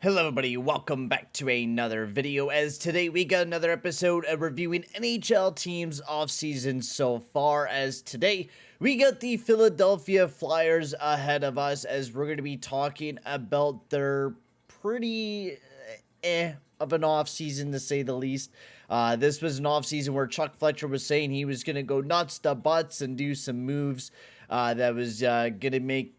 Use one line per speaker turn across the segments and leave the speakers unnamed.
Hello everybody, welcome back to another video, as today we got another episode of reviewing NHL teams off-season so far. As today we got the Philadelphia Flyers ahead of us, as we're going to be talking about their pretty of an off-season, to say the least. This was an off-season where Chuck Fletcher was saying he was going to go nuts to butts and do some moves that was going to make,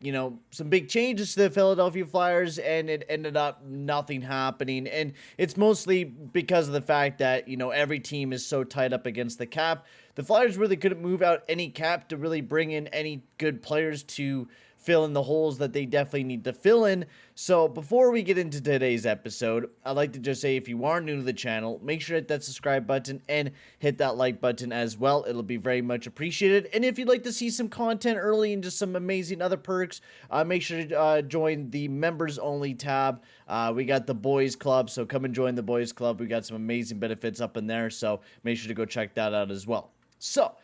some big changes to the Philadelphia Flyers, and it ended up nothing happening. And it's mostly because of the fact that, every team is so tied up against the cap. The Flyers really couldn't move out any cap to really bring in any good players to fill in the holes that they definitely need to fill in. So before we get into today's episode, I'd like to just say, if you are new to the channel, make sure to hit that subscribe button and hit that like button as well. It'll be very much appreciated. And if you'd like to see some content early and just some amazing other perks, make sure to join the members only tab. We got the boys club, so come and join the boys club. We got some amazing benefits up in there, so make sure to go check that out as well. So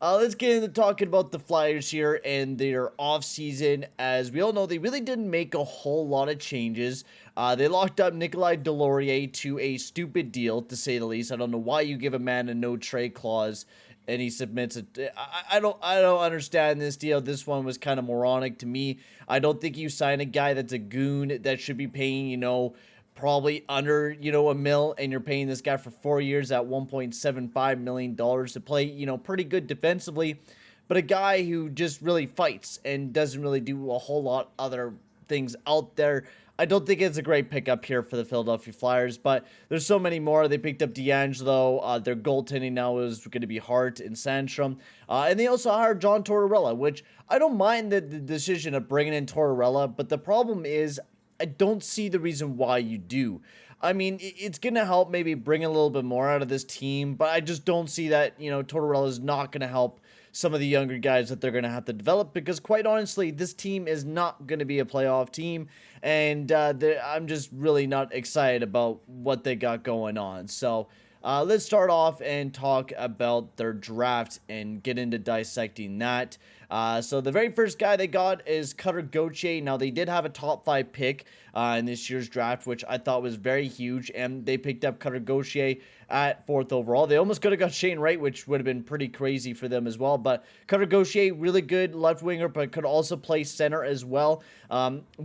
let's get into talking about the Flyers here and their offseason. As we all know, they really didn't make a whole lot of changes. They locked up Nikolai Delorier to a stupid deal, to say the least. I don't know why you give a man a no-trade clause and he submits it. I don't understand this deal. This one was kind of moronic to me. I don't think you sign a guy that's a goon that should be paying, probably under, a mil, and you're paying this guy for 4 years at $1.75 million to play, pretty good defensively, but a guy who just really fights and doesn't really do a whole lot other things out there. I don't think it's a great pickup here for the Philadelphia Flyers, but there's so many more. They picked up DeAngelo. Their goaltending now is going to be Hart and Sandstrom. And they also hired John Tortorella, which I don't mind the decision of bringing in Tortorella, but the problem is I don't see the reason why you do. I mean, it's going to help maybe bring a little bit more out of this team, but I just don't see that, Tortorella is not going to help some of the younger guys that they're going to have to develop, because quite honestly, this team is not going to be a playoff team, and I'm just really not excited about what they got going on. So let's start off and talk about their draft and get into dissecting that. So the very first guy they got is Cutter Gauthier. Now, they did have a top 5 pick in this year's draft, which I thought was very huge, and they picked up Cutter Gauthier at 4th overall. They almost could have got Shane Wright, which would have been pretty crazy for them as well, but Cutter Gauthier, really good left winger, but could also play center as well.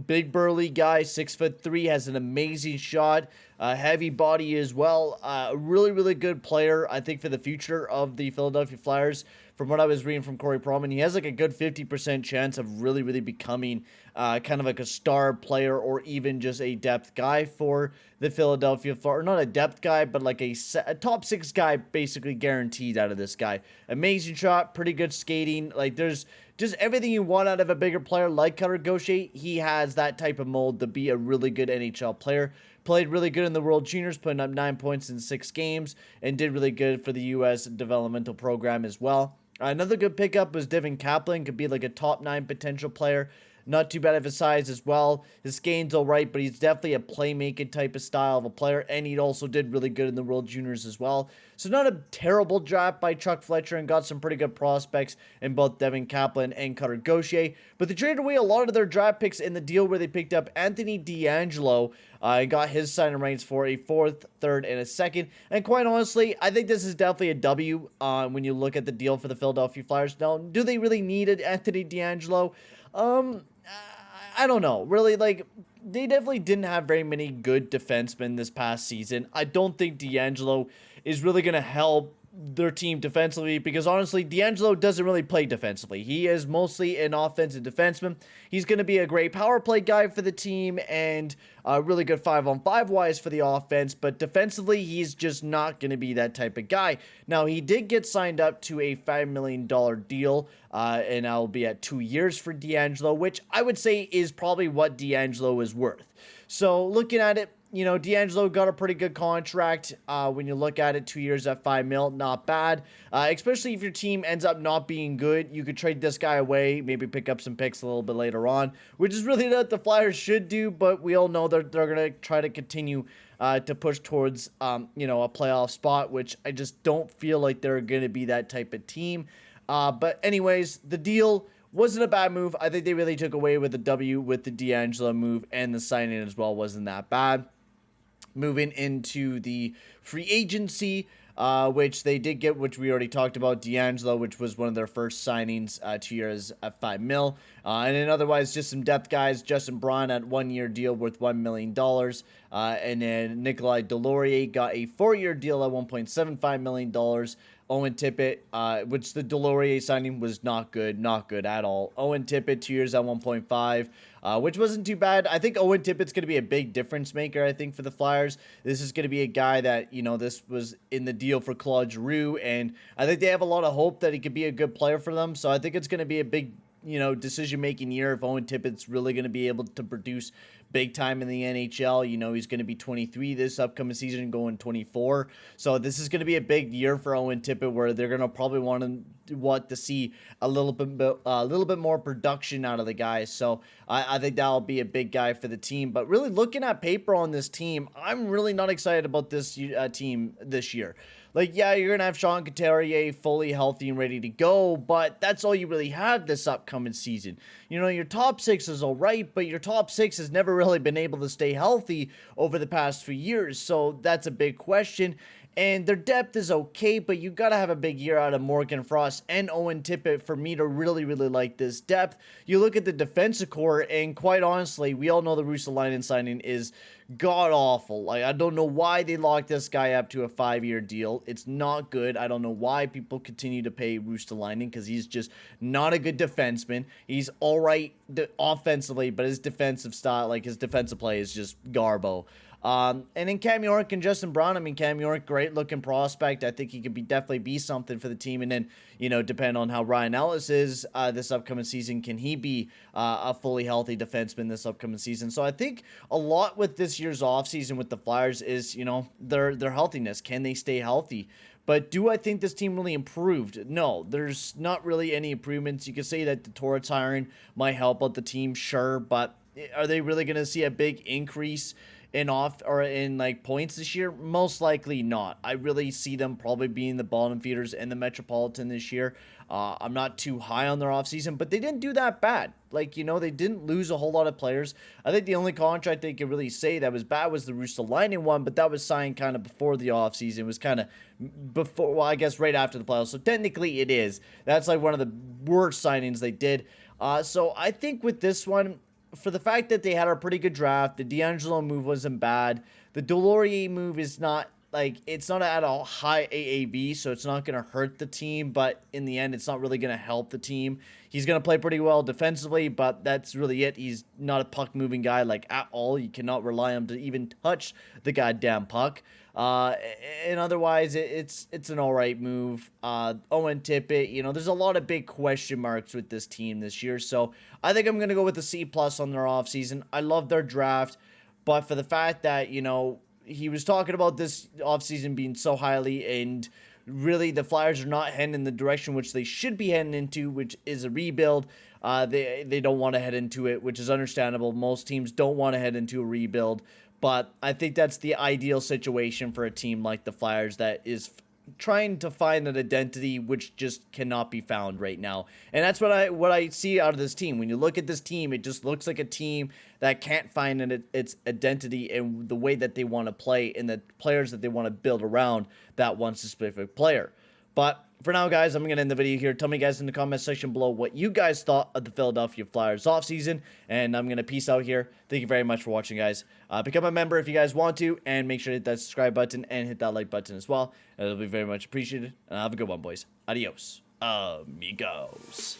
Big burly guy, 6'3", has an amazing shot, heavy body as well. Really good player, I think, for the future of the Philadelphia Flyers. From what I was reading from Corey Proman, he has like a good 50% chance of really becoming kind of like a star player, or even just a depth guy for the Philadelphia Flyers. Not a depth guy, but like a top 6 guy, basically guaranteed out of this guy. Amazing shot, pretty good skating. Like, there's just everything you want out of a bigger player like Cutter Gauthier. He has that type of mold to be a really good NHL player. Played really good in the World Juniors, putting up 9 points in 6 games, and did really good for the U.S. developmental program as well. Another good pickup was Devin Kaplan. Could be like a top 9 potential player. Not too bad of his size as well. His skating's all right, but he's definitely a playmaking type of style of a player, and he also did really good in the World Juniors as well. So not a terrible draft by Chuck Fletcher, and got some pretty good prospects in both Devin Kaplan and Cutter Gauthier. But they traded away a lot of their draft picks in the deal where they picked up Anthony DeAngelo and got his signing rights for a 4th, 3rd, and a 2nd. And quite honestly, I think this is definitely a W when you look at the deal for the Philadelphia Flyers. Now, do they really need an Anthony DeAngelo? I don't know. Really, like, they definitely didn't have very many good defensemen this past season. I don't think DeAngelo is really going to help their team defensively, because honestly, DeAngelo doesn't really play defensively. He is mostly an offensive defenseman. He's going to be a great power play guy for the team, and really good 5-on-5 wise for the offense, but defensively, he's just not going to be that type of guy. Now, he did get signed up to a $5 million deal, and I'll be at 2 years for DeAngelo, which I would say is probably what DeAngelo is worth. So looking at it, DeAngelo got a pretty good contract. When you look at it, 2 years at $5 million, not bad. Especially if your team ends up not being good, you could trade this guy away, maybe pick up some picks a little bit later on, which is really what the Flyers should do, but we all know they're going to try to continue to push towards, a playoff spot, which I just don't feel like they're going to be that type of team. But anyways, the deal wasn't a bad move. I think they really took away with the W with the DeAngelo move, and the signing as well wasn't that bad. Moving into the free agency, which they did get, which we already talked about, DeAngelo, which was one of their first signings, 2 years at $5 million. And then otherwise, just some depth guys. Justin Braun at 1 year deal worth $1 million. And then Nikolai Delorier got a 4-year deal at $1.75 million. Owen Tippett, which the Delorier signing was not good at all. Owen Tippett, 2 years at 1.5, which wasn't too bad. I think Owen Tippett's going to be a big difference maker, I think, for the Flyers. This is going to be a guy that, you know, this was in the deal for Claude Giroux, and I think they have a lot of hope that he could be a good player for them. So I think it's going to be a big, you know, decision-making year if Owen Tippett's really going to be able to produce big time in the NHL. You know, he's going to be 23 this upcoming season, going 24. So this is going to be a big year for Owen Tippett, where they're going to probably want to see a little bit more production out of the guy. So I think that'll be a big guy for the team. But really looking at paper on this team, I'm really not excited about this team this year. Like, yeah, you're going to have Sean Couturier fully healthy and ready to go, but that's all you really have this upcoming season. You know, your top six is all right, but your top six has never really been able to stay healthy over the past few years, so that's a big question. And their depth is okay, but you got to have a big year out of Morgan Frost and Owen Tippett for me to really, really like this depth. You look at the defensive core, and quite honestly, we all know the Ruotsalainen signing is god-awful. Like, I don't know why they locked this guy up to a 5-year deal. It's not good. I don't know why people continue to pay Ruotsalainen, because he's just not a good defenseman. He's all right offensively, but his defensive style, like his defensive play, is just garbo. And then Cam York and Justin Braun. I mean, Cam York, great looking prospect. I think he could definitely be something for the team. And then, you know, depend on how Ryan Ellis is this upcoming season. Can he be a fully healthy defenseman this upcoming season? So I think a lot with this year's offseason with the Flyers is, you know, their healthiness. Can they stay healthy? But do I think this team really improved? No, there's not really any improvements. You could say that the Torts hiring might help out the team, sure, but are they really going to see a big increase in like points this year? Most likely not. I really see them probably being the bottom feeders in the Metropolitan this year. I'm not too high on their offseason, but they didn't do that bad. Like, you know, they didn't lose a whole lot of players. I think the only contract they could really say that was bad was the Ruotsalainen one, but that was signed kind of before the offseason. It was kind of before, well, I guess right after the playoffs. So technically it is. That's like one of the worst signings they did. So I think with this one, for the fact that they had a pretty good draft, the DeAngelo move wasn't bad. The Delorier move is not, like, it's not at a high AAV, so it's not going to hurt the team, but in the end, it's not really going to help the team. He's going to play pretty well defensively, but that's really it. He's not a puck-moving guy, like, at all. You cannot rely on him to even touch the goddamn puck. And otherwise, it's an all right move. Owen Tippett, you know, there's a lot of big question marks with this team this year, so I think I'm going to go with a C+ on their offseason. I love their draft, but for the fact that, you know, he was talking about this offseason being so highly, and really the Flyers are not heading in the direction which they should be heading into, which is a rebuild. They don't want to head into it, which is understandable. Most teams don't want to head into a rebuild, but I think that's the ideal situation for a team like the Flyers that is trying to find an identity which just cannot be found right now. And that's what I see out of this team. When you look at this team, it just looks like a team that can't find its identity and the way that they want to play and the players that they want to build around that one specific player. But for now, guys, I'm going to end the video here. Tell me, guys, in the comment section below what you guys thought of the Philadelphia Flyers offseason, and I'm going to peace out here. Thank you very much for watching, guys. Become a member if you guys want to, and make sure to hit that subscribe button and hit that like button as well. It'll be very much appreciated. And have a good one, boys. Adios, amigos.